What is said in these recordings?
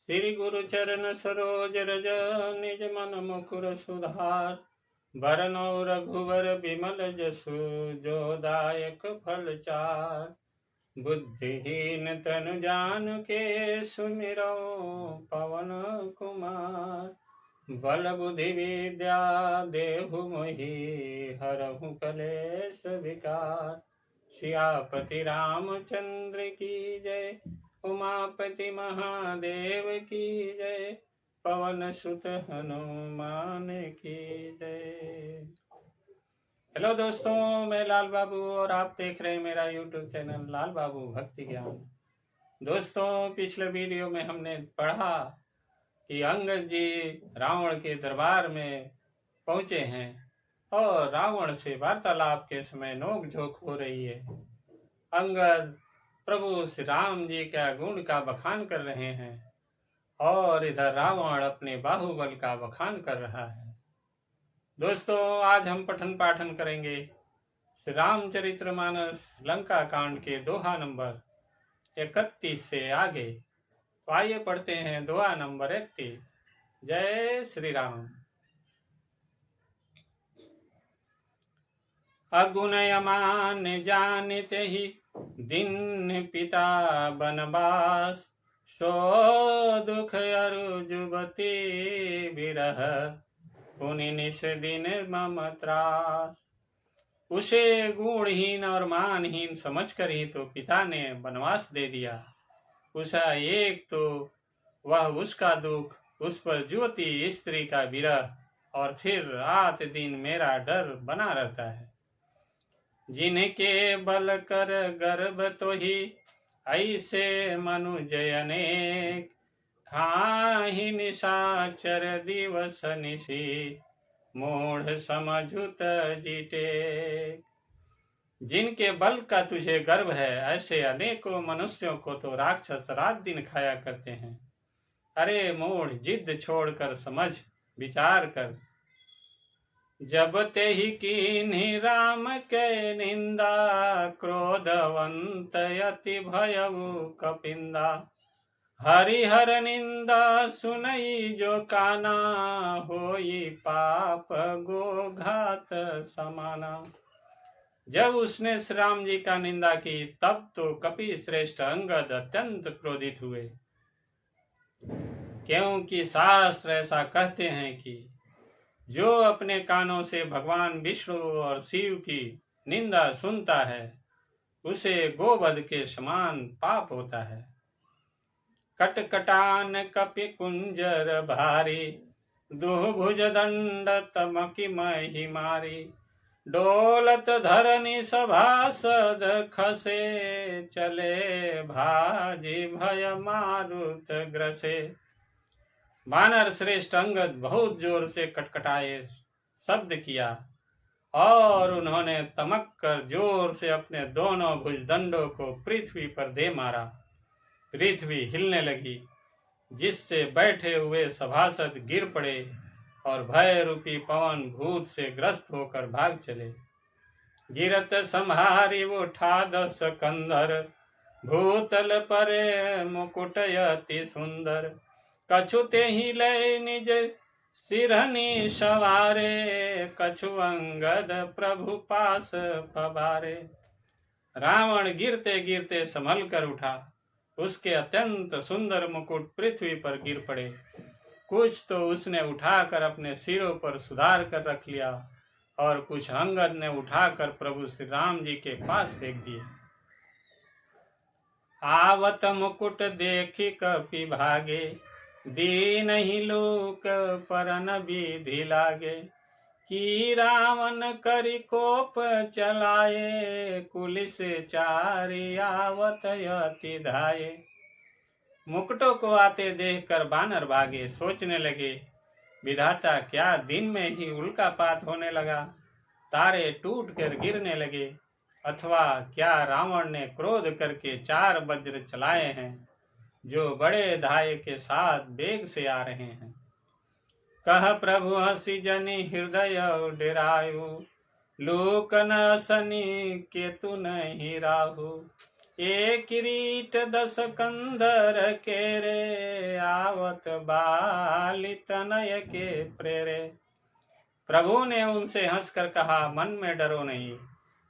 श्री गुरु चरण सरोज रज निज मन मुकुर सुधार। बरनौ रघुवर बिमल जसु जो दायक फल चार। बुद्धिहीन तनु जानिके सुमिरौ पवन कुमार। बल बुद्धि विद्या देहु मोहि हरहु कलेश विकार। सियापति रामचंद्र की जय, उमापति महादेव की जय, पवन सुत हनुमान की जय। हेलो दोस्तों, मैं लाल बाबू और आप देख रहे हैं मेरा यूट्यूब चैनल लाल बाबू भक्ति ज्ञान। दोस्तों, पिछले वीडियो में हमने पढ़ा कि अंगद जी रावण के दरबार में पहुंचे हैं और रावण से वार्तालाप के समय नोक-झोंक हो रही है। अंगद प्रभु श्री राम जी का गुण का बखान कर रहे हैं और इधर रावण अपने बाहुबल का बखान कर रहा है। दोस्तों, आज हम पठन पाठन करेंगे श्री रामचरितमानस लंका कांड के दोहा नंबर 31 से आगे। तो आइए पढ़ते हैं दोहा नंबर 31। जय श्री राम। अगुण अमान जानते ही दिन पिता बनवास। सो दुख अरु जुबती बिरह, पुनि निश दिन मम त्रास। उसे गुणहीन और मानहीन समझकर ही तो पिता ने वनवास दे दिया। उसा एक तो वह उसका दुख, उस पर जुवती स्त्री का विरह, और फिर रात दिन मेरा डर बना रहता है। जिनके बल कर गर्भ तो ही ऐसे मनुजय अनेक। खाहि निशाचर दिवस निशी, मूढ़ समझुत जीते। जिनके बल का तुझे गर्व है, ऐसे अनेकों मनुष्यों को तो राक्षस रात दिन खाया करते हैं। अरे मूढ़, जिद छोड़कर समझ विचार कर। जब ते ही कीन्ही राम के निंदा, क्रोधवंत अति भयउ कपिंदा। हरिहर निंदा सुनई जो काना, होई पाप गो घात समाना। जब उसने श्री राम जी का निंदा की, तब तो कपि श्रेष्ठ अंगद अत्यंत क्रोधित हुए, क्योंकि शास्त्र ऐसा कहते हैं कि जो अपने कानों से भगवान विष्णु और शिव की निंदा सुनता है, उसे गोवध के समान पाप होता है। कटकटान कपि कुंजर भारी, दुभुज दंड तमकि मही मारी। डोलत धरनी सभासद खसे, चले भाजी भय मारुत ग्रसे। वानर श्रेष्ठ अंगद बहुत जोर से कटकटाए, शब्द किया, और उन्होंने तमक कर जोर से अपने दोनों भुजदंडों को पृथ्वी पर दे मारा। पृथ्वी हिलने लगी, जिससे बैठे हुए सभासद गिर पड़े और भय रूपी पवन भूत से ग्रस्त होकर भाग चले। गिरत संहारी उठा दस कंधर, भूतल परे मुकुट अति सुंदर। कछु ते ही लय निज सिरहनी सवारे, कछु अंगद प्रभु पास पवारे। रावण गिरते गिरते संभल कर उठा, उसके अत्यंत सुंदर मुकुट पृथ्वी पर गिर पड़े। कुछ तो उसने उठाकर अपने सिरों पर सुधार कर रख लिया, और कुछ अंगद ने उठाकर प्रभु श्री राम जी के पास फेंक दिए। आवत मुकुट देखी कपि भागे, दीन ही लोक परन विधि लागे। कि रावण करि कोप चलाए, कुलिस चारि आवत अति धाये। मुकुटों को आते देखकर बानर भागे, सोचने लगे, विधाता क्या दिन में ही उल्कापात होने लगा, तारे टूट कर गिरने लगे, अथवा क्या रावण ने क्रोध करके 4 वज्र चलाए हैं, जो बड़े धाये के साथ वेग से आ रहे हैं। कह प्रभु हंसी जनि हृदय डेरायु, लोक न सनी केतु नहीं राहु। एक किरीट 10 कंधर केरे, आवत बाली तनय के प्रेरे। प्रभु ने उनसे हंसकर कहा, मन में डरो नहीं,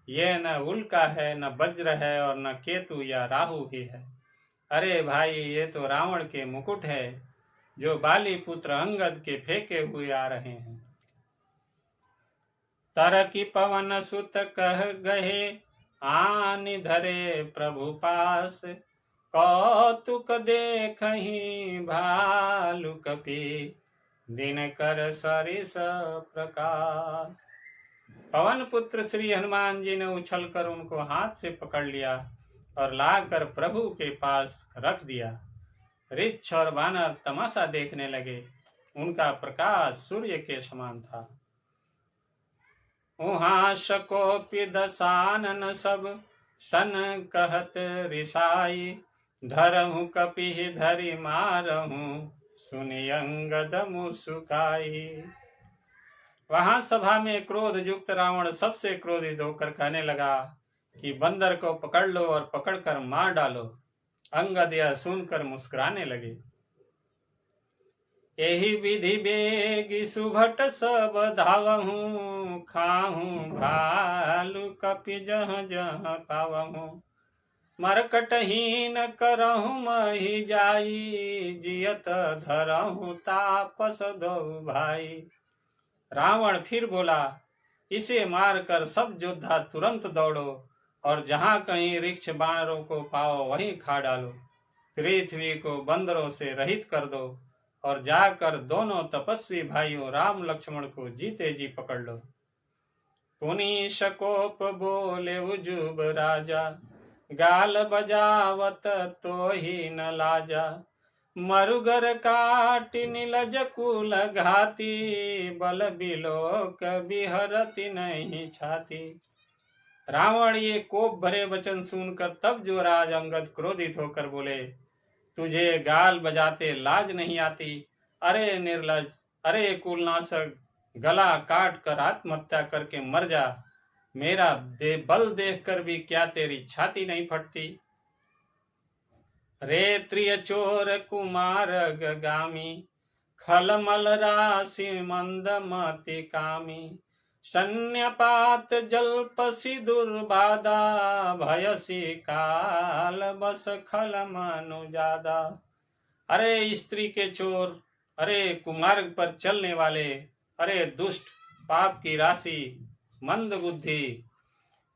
ये न उल्का है, न वज्र है, और न केतु या राहु ही है। अरे भाई, ये तो रावण के मुकुट है जो बाली पुत्र अंगद के फेंके हुए आ रहे हैं। तरकी पवन सुत कह गहे, आनि धरे प्रभु पास, कौतुक देखहि भालु कपि, दिन कर सरिस प्रकाश। पवन पुत्र श्री हनुमान जी ने उछलकर उनको हाथ से पकड़ लिया और लाकर प्रभु के पास रख दिया। रिच्छ और वानर तमाशा देखने लगे। उनका प्रकाश सूर्य के समान था। उहाँ शकोपि दसानन सब, सन कहत रिसाई, धरहु कपि धरि मारहु, सुनि अंगद मुस्काई। वहां सभा में क्रोध युक्त रावण सबसे क्रोधित होकर कहने लगा कि बंदर को पकड़ लो और पकड़कर मार डालो। अंगद यह सुनकर मुस्कुराने लगे। एहि विधि बेगी सुभट सब धावहु, खाहु भालु कपि जह जह पावहु, मरकटहीन करहु मही जाई, जियत धरहु तापस दो भाई। रावण फिर बोला, इसे मारकर सब योद्धा तुरंत दौड़ो और जहां कहीं रिक्ष बानरों को पाओ वहीं खा डालो। पृथ्वी को बंदरों से रहित कर दो और जाकर दोनों तपस्वी भाइयों राम लक्ष्मण को जीते जी पकड़ लो। पुनि शकोप बोले उजुब राजा, गाल बजावत तो ही न लाजा, मरुगर काट नीलज कुल घाती, बल बिलोक बिहरती नहीं छाती। रावण ये कोप भरे वचन सुनकर तब जो राज अंगद क्रोधित होकर बोले, तुझे गाल बजाते लाज नहीं आती? अरे निर्लज, अरे कुलनाशक, गला काट कर आत्महत्या करके मर जा। मेरा बल देखकर भी क्या तेरी छाती नहीं फटती? रे त्रिय चोर कुमार गामी, खलमल राशि मंद मति कामी, सन्यपात जल्पसी दुर्बादा, भयसी काल बस खल मनु जादा। अरे स्त्री के चोर, अरे कुमार्ग पर चलने वाले, अरे दुष्ट, पाप की राशि, मंद बुद्धि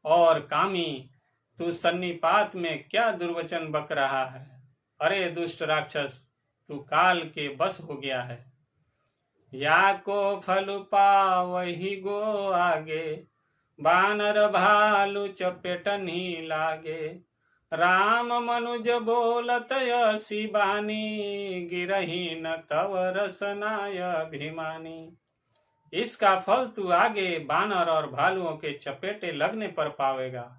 और कामी, तू सन्निपात में क्या दुर्वचन बक रहा है? अरे दुष्ट राक्षस, तू काल के बस हो गया है। या को फल पावहि गो आगे, बानर भालू चपेटनी लागे, राम मनुज बोलत यसी बानी, गिरही न तव रसनाय अभिमानी। इसका फल तू आगे बानर और भालुओं के चपेटे लगने पर पावेगा।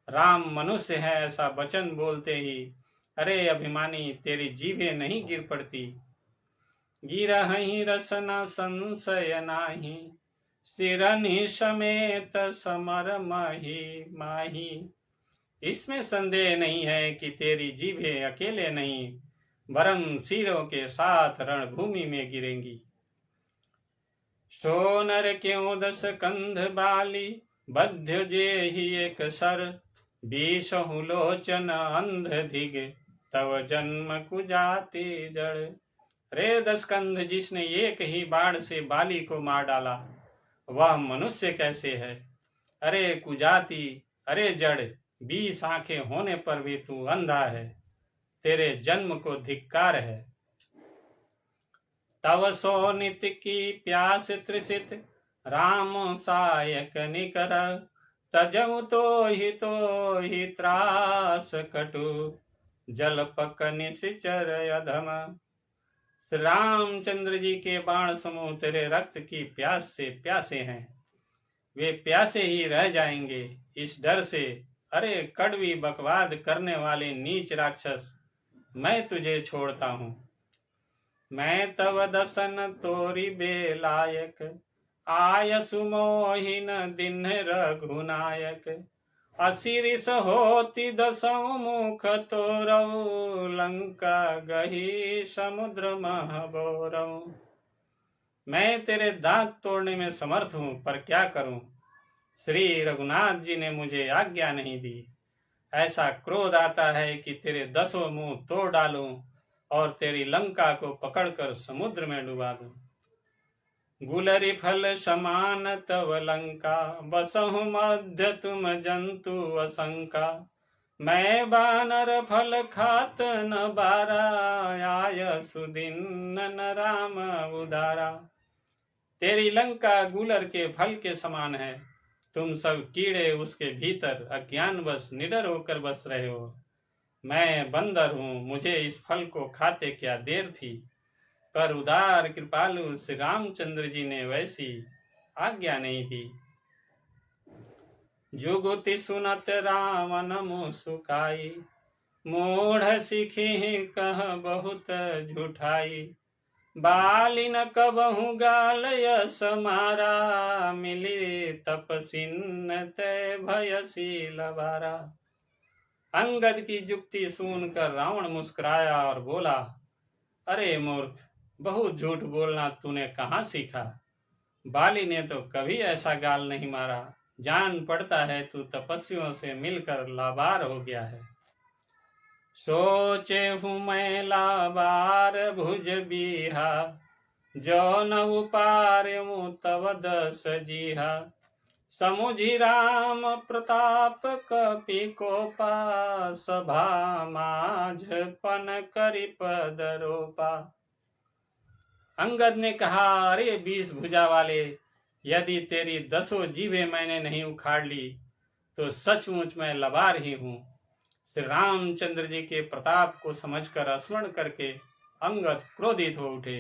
राम मनुष्य है ऐसा वचन बोलते ही अरे अभिमानी, तेरी जीभें नहीं गिर पड़ती। गिरहि रसना संशय नाही, सिरनि समेत समर माही माही। इसमें संदेह नहीं है कि तेरी जीभें अकेले नहीं वरन सिरों के साथ रणभूमि में गिरेंगी। सोनर क्यों दस कंध बाली, बध्य जे ही एक सर, बीसहु लोचन अंध धिग, तव जन्म कुजाति जड़। रे दसकंध, जिसने एक ही बाण से बाली को मार डाला, वह मनुष्य कैसे है? अरे कुजाति, अरे जड़, 20 आंखें होने पर भी तू अंधा है, तेरे जन्म को धिक्कार है। तव सो नित की प्यास त्रिसित, राम सायक निकर, तजमु तो ही त्रास कटु, जल पक निश्चर अधम। श्री रामचंद्र जी के बाण समूह तेरे रक्त की प्यास से प्यासे हैं, वे प्यासे ही रह जाएंगे इस डर से। अरे कड़वी बकवाद करने वाले नीच राक्षस, मैं तुझे छोड़ता हूँ। मैं तव दसन तोरी बेलायक, आय सुमोहिन दिन रघुनायक, असिरिस होती दसों मुख तोरऊ, लंका गही समुद्र महबोरऊ। मैं तेरे दांत तोड़ने में समर्थ हूँ, पर क्या करूं, श्री रघुनाथ जी ने मुझे आज्ञा नहीं दी। ऐसा क्रोध आता है कि तेरे 10 मुंह तोड़ डालूं और तेरी लंका को पकड़कर समुद्र में डुबा दूं। गुलरी फल समान तव लंका, बसहु मध्य तुम जंतु असंका। मैं बानर फल खात न बारा, आय सुदिन न राम उदारा। तेरी लंका गुलर के फल के समान है, तुम सब कीड़े उसके भीतर अज्ञानवश निडर होकर बस रहे हो। मैं बंदर हूँ, मुझे इस फल को खाते क्या देर थी, पर उदार कृपालु श्री रामचंद्र जी ने वैसी आज्ञा नहीं दी। जुगुति सुनत रावण मुँह सुखाई, मूढ़ सीखी कह बहुत झूठाई। बालिन कबहु गाल यस मारा, मिली तपसिन तय भयशील बारा। अंगद की जुक्ति सुनकर रावण मुस्कुराया और बोला, अरे मूर्ख, बहुत झूठ बोलना तूने कहाँ सीखा। बाली ने तो कभी ऐसा गाल नहीं मारा। जान पड़ता है तू तपस्वियों से मिलकर लाबार हो गया है। सोचे हूँ मैं लाबार भुज बीहा, जो न उपार्यु तव दस जीहा। समुझी राम प्रताप कपि कोपा, सभा माझ पन करि पद रोपा। अंगद ने कहा, अरे 20 भुजा वाले, यदि तेरी 10 जीभें मैंने नहीं उखाड़ ली तो सचमुच मैं लबार ही हूँ। श्री रामचंद्र जी के प्रताप को समझकर स्मरण करके अंगद क्रोधित हो उठे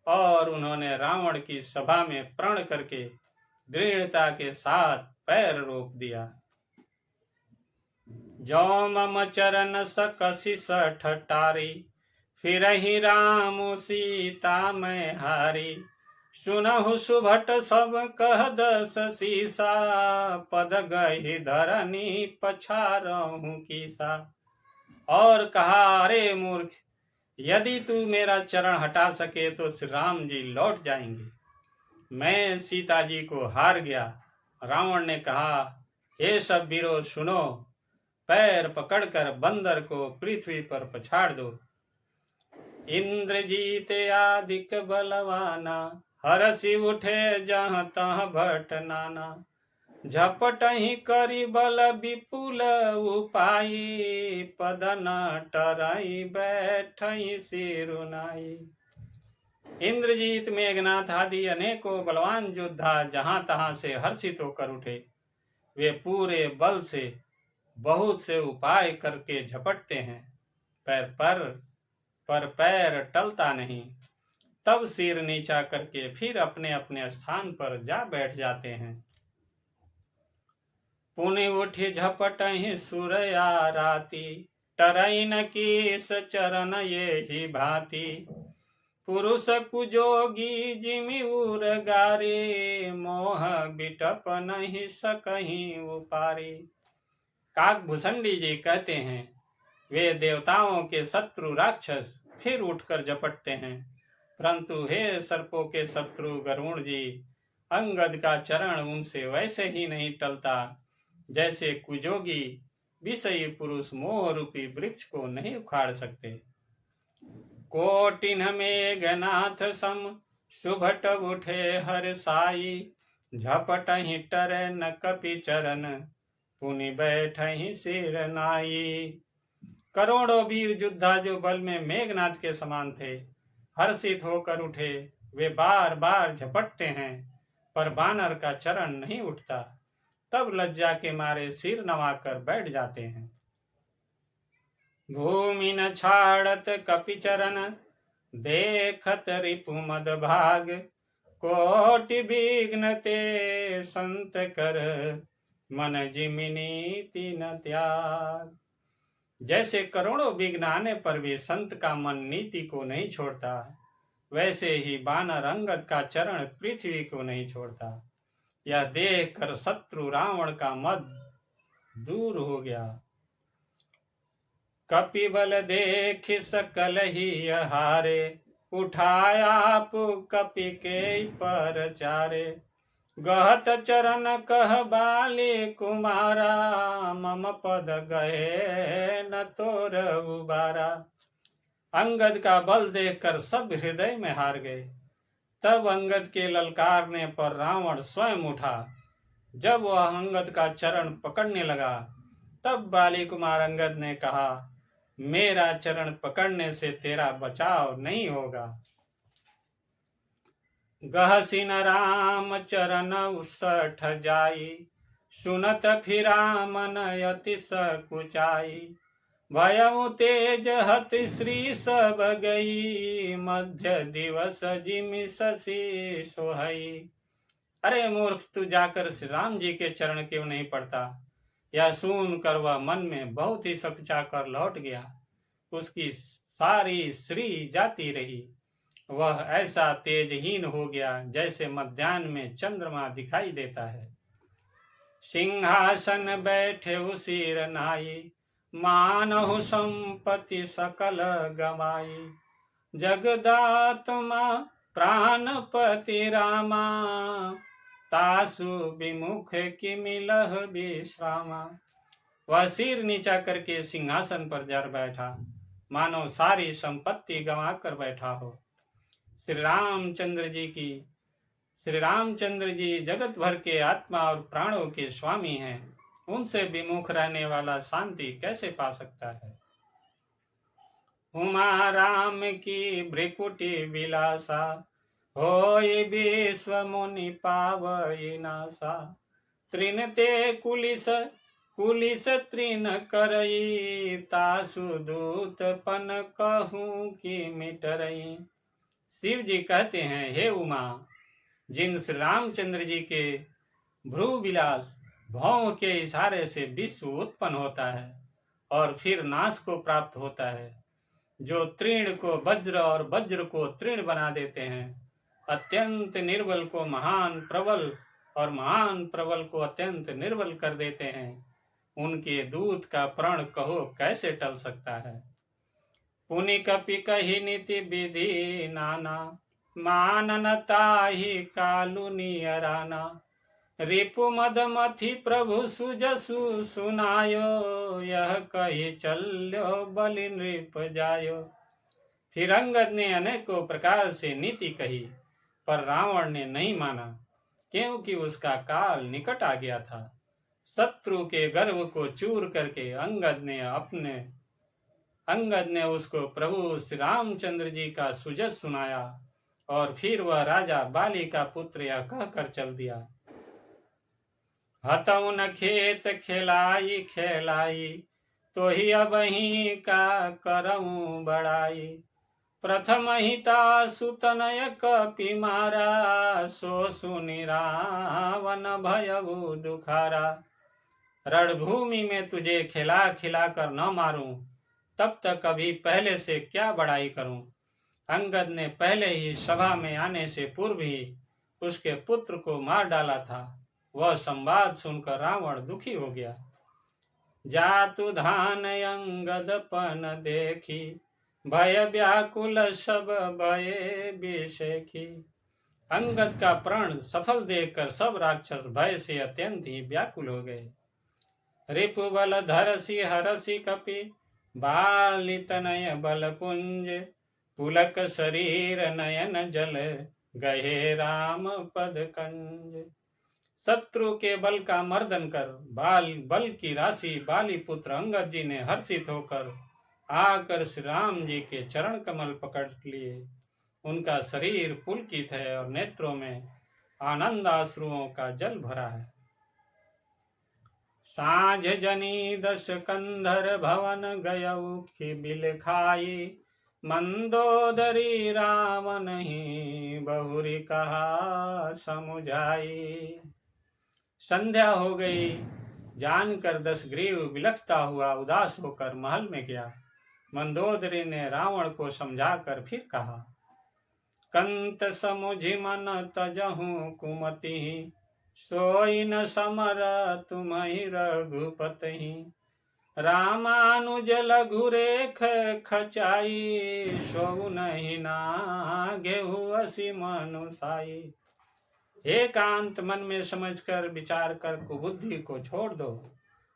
और उन्होंने रावण की सभा में प्रण करके दृढ़ता के साथ पैर रोक दिया। जो मम चरण सकसि ठटारी, फिर ही राम सीता मैं हारी। सुनहु सुभट सब कह 10 सीसा, पद गहि धरनी पछारहु कीसा। और कहा, अरे मूर्ख, यदि तू मेरा चरण हटा सके तो श्री राम जी लौट जाएंगे। मैं सीता जी को हार गया। रावण ने कहा, हे सब वीरों सुनो, पैर पकड़कर बंदर को पृथ्वी पर पछाड़ दो। इंद्रजीत आदिक बलवाना, हरसि उठे जहाँ तहाँ भट नाना। झपटहि करि बल विपुल उपाई, पद न टराई बैठई सिरुनाई। इंद्रजीत, मेघनाथ आदि अनेकों बलवान योद्धा जहां तहां से हर्षित होकर उठे। वे पूरे बल से बहुत से उपाय करके झपटते हैं, पर पैर टलता नहीं। तब सिर नीचा करके फिर अपने अपने स्थान पर जा बैठ जाते हैं। पुनि उठि झपटहि सुरया राती, टरई न कीस चरण ये ही भांति। पुरुष कुजोगी जिमि उर गारे, मोह बिटप नहीं सकहीं उपारे। काकभूषणी जी कहते हैं, वे देवताओं के शत्रु राक्षस फिर उठकर झपटते हैं, परंतु हे सर्पों के शत्रु गरुण जी, अंगद का चरण उनसे वैसे ही नहीं टलता जैसे कुजोगी विषयी पुरुष मोह रूपी वृक्ष को नहीं उखाड़ सकते। कोटिन मेघनाथ सम सुभट उठे हर साई, झपटहि टरै न कपि चरण, पुनि बैठहि सिर नाई। करोड़ों वीर योद्धा जो बल में मेघनाथ के समान थे, हर्षित होकर उठे। वे बार बार झपटते हैं, पर बानर का चरण नहीं उठता। तब लज्जा के मारे सिर नवाकर बैठ जाते हैं। भूमि न छाड़त कपि चरण, देखत रिपु मद भाग। कोटि विघ्न ते संत कर, मन जिमिनी तीन त्याग। जैसे करोड़ों विघ्न आने पर भी संत का मन नीति को नहीं छोड़ता, वैसे ही बानर अंगद का चरण पृथ्वी को नहीं छोड़ता। यह देख कर शत्रु रावण का मद दूर हो गया। कपिबल देख सकल ही हारे, उठाया आप कपि के पर चारे। गहत चरण कह बाली कुमारा, मम पद गए न तोर उबारा। अंगद का बल देखकर सब हृदय में हार गए। तब अंगद के ललकारने पर रावण स्वयं उठा। जब वह अंगद का चरण पकड़ने लगा, तब बाली कुमार अंगद ने कहा, मेरा चरण पकड़ने से तेरा बचाव नहीं होगा। गहसिन राम चरण उसठ जाई, सुनत फिरा मन अति सकुचाई। भयउ तेज हत श्री सब गई, मध्य दिवस जिमि शशि सोहई। अरे मूर्ख, तू जाकर श्री राम जी के चरण क्यों नहीं पड़ता? यह सुन कर वह मन में बहुत ही सकुचा कर लौट गया। उसकी सारी श्री जाती रही। वह ऐसा तेजहीन हो गया जैसे मध्याह्न में चंद्रमा दिखाई देता है। सिंहासन बैठे उसीर नाई, मानहु संपत्ति सकल गमाई। जगदात्मा प्राणपति रामा, तासु विमुख की मिलह विश्रामा। वह सिर नीचा करके सिंहासन पर जर बैठा, मानो सारी संपत्ति गंवा कर बैठा हो। श्री रामचंद्र जी जगत भर के आत्मा और प्राणों के स्वामी हैं। उनसे विमुख रहने वाला शांति कैसे पा सकता है? उमा राम की भ्रिकुटी विलासा, होय विश्व मुनि पावई नासा। तृण ते कुलिस तृण करई, तासु दूत पन कहूँ की मिटरई। शिव जी कहते हैं, हे उमा, जिन श्री रामचंद्र जी के भ्रू विलास भौं के इशारे से विश्व उत्पन्न होता है और फिर नाश को प्राप्त होता है, जो तृण को वज्र और वज्र को तृण बना देते हैं, अत्यंत निर्बल को महान प्रबल और महान प्रबल को अत्यंत निर्बल कर देते हैं, उनके दूत का प्रण कहो कैसे टल सकता है? पुनि कपि कही नीति विधि नाना, मानन ताहि कालु नियराना। रिपु मद मथि प्रभु सुजसु सुनायो, यह कही चल्यो बलि नृप जायो। फिर अंगद ने अनेकों प्रकार से नीति कही, पर रावण ने नहीं माना, क्योंकि उसका काल निकट आ गया था। शत्रु के गर्व को चूर करके अंगद ने उसको प्रभु श्री रामचंद्र जी का सुजस सुनाया और फिर वह राजा बाली का पुत्र यह कहकर चल दिया, हतऊ न खेत खेलाई खेलाई, तो ही अब ही का करऊं बड़ाई। प्रथम हिता सुतनय कपि मारा, सो सुनि रावण भयउ दुखारा। रणभूमि में तुझे खिला खिला कर न मारूं, तब तक अभी पहले से क्या बड़ाई करूं। अंगद ने पहले ही सभा में आने से पूर्व ही उसके पुत्र को मार डाला था। वह संवाद सुनकर रावण दुखी हो गया। जातु धान अंगद पन देखी, भय व्याकुल सब भये विषेखी। अंगद का प्रण सफल देखकर सब राक्षस भय से अत्यंत ही व्याकुल हो गए। रिपु बल धरसी हरसी कपि, बाली तनय बल पुंज। पुलक शरीर नयन जल, गहे राम पद कंज। शत्रु के बल का मर्दन कर बल की राशि बाली पुत्र अंगद जी ने हर्षित होकर आकर श्री राम जी के चरण कमल पकड़ लिए। उनका शरीर पुलकित है और नेत्रों में आनंद आश्रुओं का जल भरा है। साँझ जनी दश कंधर भवन गयऊ बिल खाई, मंदोदरी रावण ही बहुरी कहा समुझाई। संध्या हो गई जानकर दशग्रीव बिलखता हुआ उदास होकर महल में गया। मंदोदरी ने रावण को समझाकर फिर कहा, कंत समुझि मन तजहु कुमति, सोई न समर तुम्हि रघुपति। रामानुज लघु रेख खचाई, सोऊ नहीं नागेहु असी मनुसाई। एकांत मन में समझकर विचार कर कुबुद्धि को छोड़ दो।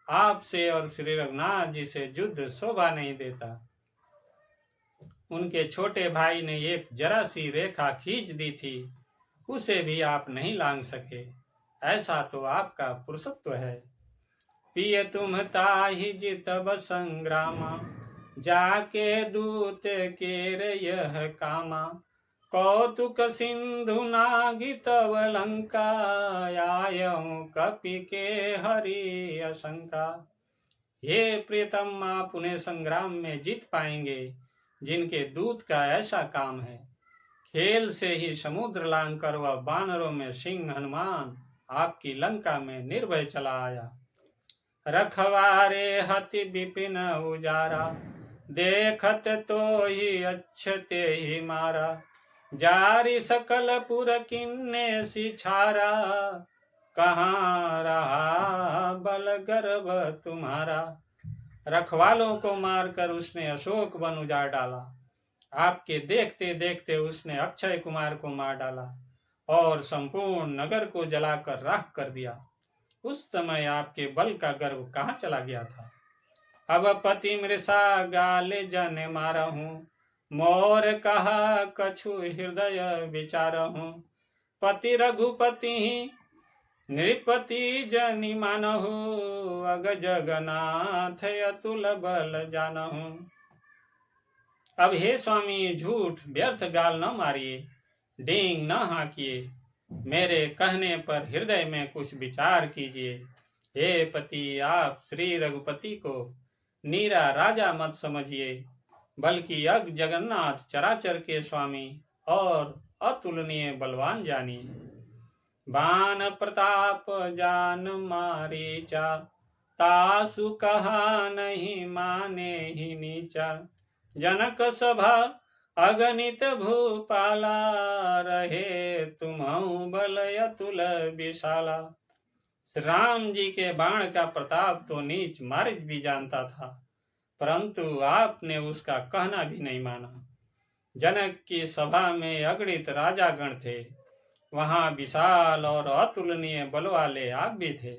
आपसे और श्री रघुनाथ जी से युद्ध शोभा नहीं देता। उनके छोटे भाई ने एक जरा सी रेखा खींच दी थी, उसे भी आप नहीं लांघ सके। ऐसा तो आपका पुरुषत्व है। पिय तुम ताहि जितब संग्रामा, जाके दूत केर यह कामा। कौतुक सिंधु नागि तव लंका, आयऊं कपि के हरि आशंका। हे प्रियतम, आप उन्हें संग्राम में जीत पाएंगे जिनके दूत का ऐसा काम है। खेल से ही समुद्र लांघ कर वह बानरों में सिंह हनुमान आपकी लंका में निर्भय चला आया। रखवारे हति विपिन उजारा, देखत तो ही अच्छते ही मारा। जारी सकल पुर किन्ने सिछारा, कहाँ रहा बल गर्भ तुम्हारा। रखवालों को मारकर उसने अशोक वन उजाड़ डाला। आपके देखते देखते उसने अक्षय कुमार को मार डाला और संपूर्ण नगर को जलाकर राख कर दिया। उस समय आपके बल का गर्व कहाँ चला गया था। अब पति मृषा गाले जन मारा हूँ, मोर कहा कछु हृदय विचार हूँ। पति रघुपति नृपति जनि मानहु, अग जगन्नाथ अतुल बल जानहु। अब हे स्वामी, झूठ व्यर्थ गाल न मारिए, डींग न हाकिए। मेरे कहने पर हृदय में कुछ विचार कीजिए। हे पति, आप श्री रघुपति को नीरा राजा मत समझिए, बल्कि अग जगन्नाथ चराचर के स्वामी और अतुलनीय बलवान जानिए। बान प्रताप जान मारीचा, तासु कहा नहीं माने ही नीचा। जनक सभा अगणित भूपाला, रहे तुम्हु बल अतुल विशाला। श्री राम जी के बाण का प्रताप तो नीच मारिच भी जानता था, परंतु आपने उसका कहना भी नहीं माना। जनक की सभा में अगणित राजागण थे, वहां विशाल और अतुलनीय बल वाले आप भी थे।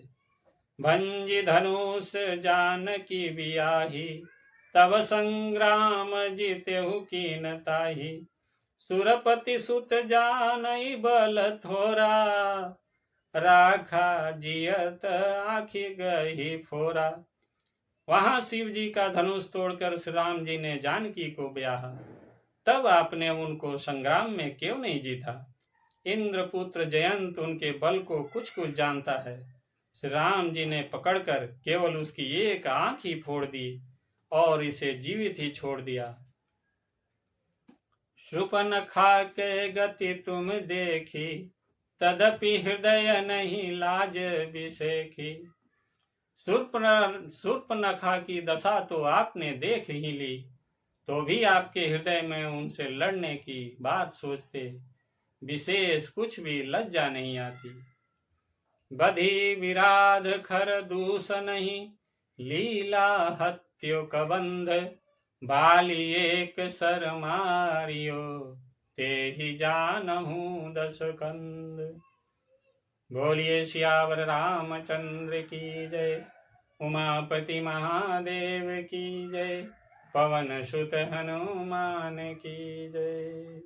भंजी धनुष जानकी बियाही, तब संग्राम जीतेहु कीन ताही। सुरपति सुत जानई बल थोरा, राखा जियत आखि गही फोरा। वहां शिव जी का धनुष तोड़कर श्री राम जी ने जानकी को ब्याहा, तब आपने उनको संग्राम में क्यों नहीं जीता। इंद्रपुत्र जयंत उनके बल को कुछ कुछ जानता है। श्री राम जी ने पकड़कर केवल उसकी एक आंख ही फोड़ दी और इसे जीवित ही छोड़ दिया। शूर्पणखा के गति तुम देखी, तदपि हृदय नहीं लाज बिसेखी। शूर्पणखा की दशा तो आपने देख ही ली, तो भी आपके हृदय में उनसे लड़ने की बात सोचते विशेष कुछ भी लज्जा नहीं आती। बधी विराध खर दूस नहीं, लीला हत्यो कबंध। बाली एक सर मारियो, ते ही जानहु दस कंद। बोलिए सियावर रामचंद्र की जय, उमापति महादेव की जय, पवन सुत हनुमान की जय।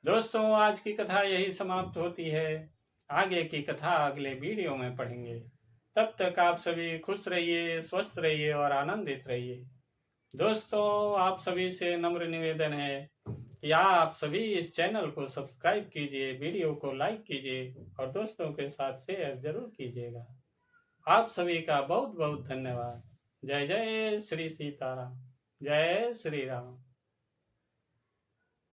दोस्तों, आज की कथा यही समाप्त होती है। आगे की कथा अगले वीडियो में पढ़ेंगे। तब तक आप सभी खुश रहिए, स्वस्थ रहिए और आनंदित रहिए। दोस्तों, आप सभी से नम्र निवेदन है कि आप सभी इस चैनल को सब्सक्राइब कीजिए, वीडियो को लाइक कीजिए और दोस्तों के साथ शेयर जरूर कीजिएगा। आप सभी का बहुत बहुत धन्यवाद। जय जय श्री सीताराम, जय श्री राम।